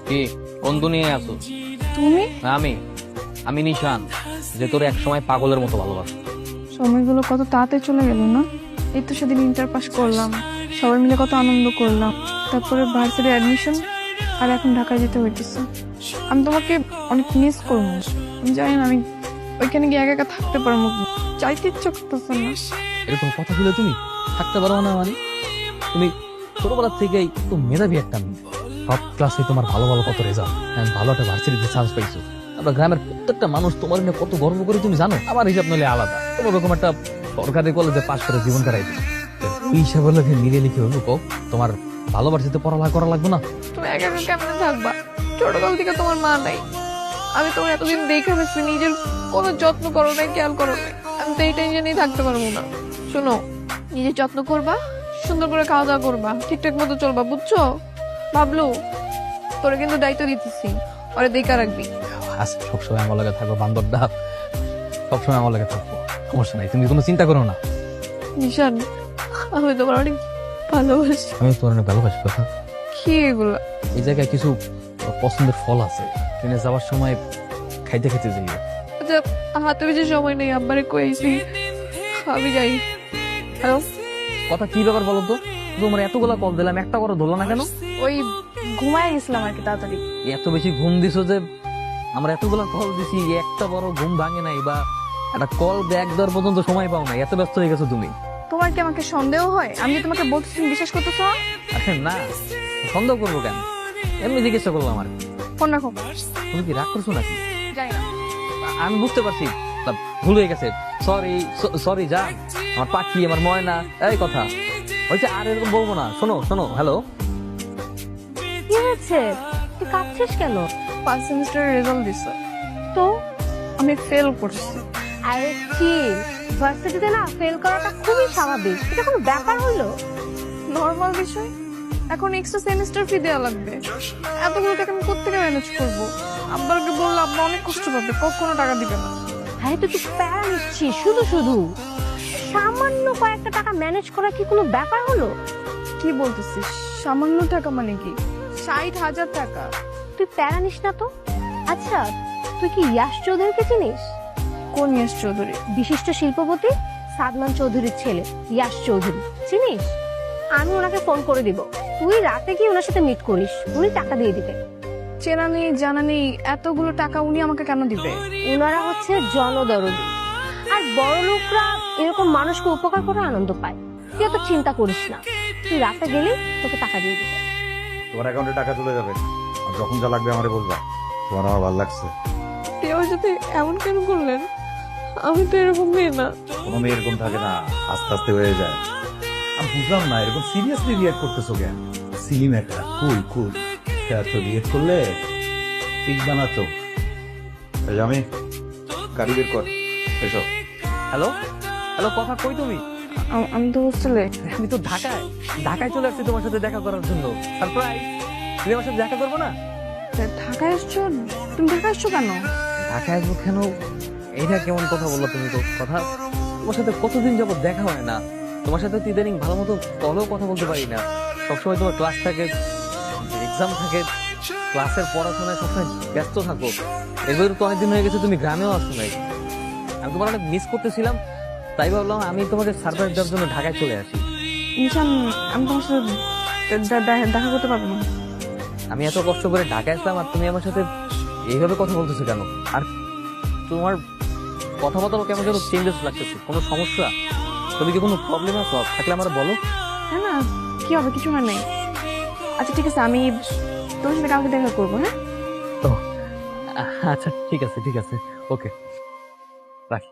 কি কোন দুনিয়ায় আছো? তুমি? আমি আমি নিশান, যে তোর এক সময় পাগলের মতো ভালোবাসো। সময়গুলো কত তাড়াতাড়ি চলে গেল না। এই তো সেদিন ইন্টার পাস করলাম, সবাই মিলে কত আনন্দ করলাম, তারপরে ভার্সিটি অ্যাডমিশন, আর এখন ঢাকায় যেতে হইতেছে। আমি তোমাকে অনেক মিস করবো। আমি জানি না আমি ওইখানে গিয়ে একা একা থাকতে পারবো, চাইতে ইচ্ছা করতেছে না। এরকম কথা বলে তুমি থাকতে পারো না? মানে তুমি ছোটবেলা থেকেই তো মেধাবী একটা মেয়ে, সব ক্লাসে তোমার ভালো ভালো কত রেজাল্ট, ভালো একটা ভার্সিটিতে চান্স পাইছো। আমরা গ্রামের প্রত্যেকটা মানুষ তোমার নিয়ে কত গর্ব করে তুমি জানো। আমার হিসাব নইলে আলাদা, কোনো রকম একটা সরকারি কলেজে পাশ করে জীবন কাটাই দিই। এই হিসাবে মিলিয়ে লিখে হলো কো তোমার ভালো ভার্সিটিতে পড়ালেখা করা লাগবে না? তুমি একা একা কেমনে থাকবা? ছোটকাল থেকে তোমার মা নাই, আমি তোমার এতদিন দেখে ফেলছি, নিজের কোনো যত্ন করো নাই, খেয়াল করো নাই। আমি তো এই টেনশনেই থাকতে পারবো না। শোনো, নিজের যত্ন করবা, সুন্দর করে খাওয়া দাওয়া করবা, ঠিকঠাক মতো চলবা, বুঝছো? ভাবলো তোরে কিন্তু দায়িত্ব দিতেছি, ওরে দেখা রাখবি। আচ্ছা, সবসময় আমার লাগে থাকবো, বান্দরটা সবসময় আমার লাগে থাকবো, সমস্যা নাই, তুমি কোনো চিন্তা করো না। নিশান, আমি তোমার অনেক ভালোবাসি। আমি তোমার অনেক ভালোবাসি। কথা কি এগুলা? এই জায়গায় কিছু পছন্দের ফল আছে, ট্রেনে যাওয়ার সময় খাইতে খাইতে যাই। আচ্ছা, হাতে বেশি সময় নেই, আব্বারে কইছি আমি যাই। হ্যালো, কথা কি ব্যাপার বলো তো? তোমার এতগুলা কল দিলাম, একটা করে ধরলো না কেন? ওই ঘুমায় গেছিলাম আর কি, তাড়াতাড়ি। এত বেশি ঘুম দিছো যে আমরা এতগুলা কল দিছি, একটা বড় ঘুম ভাঙে নাই, বা একটা কল ব্যাক দেওয়ার পর্যন্ত সময় পাও না, এত ব্যস্ত হয়ে গেছো তুমি। তোমার কি আমাকে সন্দেহ হয়? আমি যে তোমাকে বলছি তুমি বিশ্বাস করতেছ না? আরে না, সন্দেহ করবো কেন? এমনি জিজ্ঞাসা করলাম আর কি। ফোন রাখো। তুমি কি রাগ করছো নাকি? যাই না। আমি বুঝতে পারছি, ভুল হয়ে গেছে। সরি সরি জান, আমার পাখি, আমার ময়না, এই কথা হয়েছে, আর এরকম বলবো না। শোনো শোনো, হ্যালো, কি হয়েছে? তুই কাঁদছিস কেন? ফার্স্ট সেমিস্টারের রেজাল্ট দিছে, তো আমি ফেল করছি। আরে কি, ভার্সিটিতে না ফেল করাটা খুবই স্বাভাবিক, এটা কোনো ব্যাপার হলো? নর্মাল বিষয়। এখন এক্সট্রা সেমিস্টার ফি দেওয়া লাগবে, এতগুলো টাকা আমি কোত্থেকে ম্যানেজ করবো? আব্বাকে বললে আব্বা অনেক কষ্ট পাবে, কখনো টাকা দিবে না। হ্যাঁ, তুই প্যারা নিচ্ছিস শুধু শুধু। সামান্য কয়েকটা টাকা ম্যানেজ করা কি কোনো ব্যাপার হলো? কি বলতেছিস? সামান্য টাকা মানে কি? 60,000 টাকা। তুই প্যারা নিস না তো। আচ্ছা, তুই কি ইয়াশ চৌধুরীকে চিনিস? কোন ইয়াশ চৌধুরী? বিশিষ্ট শিল্পপতি সাদমান চৌধুরীর ছেলে ইয়াশ চৌধুরী, চিনিস? আমি ওনাকে ফোন করে দিব, তুই রাতে গিয়ে ওনার সাথে মিট করিস, উনি টাকা দিয়ে দিবে। চেনা নেই জানা নেই, এতগুলো টাকা উনি আমাকে কেন দিবে? ওনারা হচ্ছে জনদরদি, আর বড় লোকরা এরকম মানুষকে উপকার করে আনন্দ পায়। তুই তো চিন্তা করিস না, তুই রাতে গেলে তোকে টাকা দিয়ে দিবে। তোমার অ্যাকাউন্টে টাকা চলে যাবে, আর যখন যা লাগবে আমারে বলবা। তোমার আমার ভালো লাগছে। আপনি আমার সাথে এমন কেন করলেন? আমি তো এরকম মেয়ে না। কোনো মেয়ে এরকম থাকে না, আস্তে আস্তে হয়ে যায়। আমি বুঝলাম না এরকম সিরিয়াসলি রিয়েক্ট করতেছো কেন? সিলি ম্যাটার, কুল কুল। এত রিয়েক্ট করলে ঠিক বানাতো। আমি গাড়ি বের কর, এসো। হ্যালো হ্যালো, কথা কই তুমি? আমি তো হোস্টেলে। আমি তো ঢাকায় ঢাকায় চলে আসছি তোমার সাথে দেখা করার জন্য। সারপ্রাইজ, তুমি আমার সাথে দেখা করবো না? ঢাকায় এসছো? তুমি ঢাকায় এসছো কেন? ঢাকায় আসবো কেন? এইটা কেমন কথা বললো তুমি? তো কথা, তোমার সাথে কতদিন যাবত দেখা হয় না, তোমার সাথে তো ইদানিং ভালো মতো কলেও কথা বলতে পারি না। সবসময় তোমার ক্লাস থাকে, এক্সাম থাকে, ক্লাসের পড়াশোনায় সবসময় ব্যস্ত থাকো। এগুলো তো অনেকদিন হয়ে গেছে, তুমি গ্রামেও আসছো নাই। আমি তোমার অনেক মিস করতেছিলাম, তাই ভাবলাম আমি তোমাকে সারপ্রাইজ দেওয়ার জন্য ঢাকায় চলে আসি। নিশান, আমি তোমার সাথে দেখা করতে পারবো না। আমি এত কষ্ট করে ঢাকায় আসলাম, আর তুমি আমার সাথে এইভাবে কথা বলতেছো কেন? আর তোমার কথাবার্তা কেমন যেন চেঞ্জেস লাগতেছে, কোনো সমস্যা? তুমি কি কোনো প্রবলেম আছে? থাকলে আমার বলো। হ্যাঁ না, কি হবে, কিছু হয় নাই। আচ্ছা ঠিক আছে, আমি তোমার সাথে কাউকে দেখা করবো। হ্যাঁ, তো আচ্ছা, ঠিক আছে ঠিক আছে, ওকে, রাখি।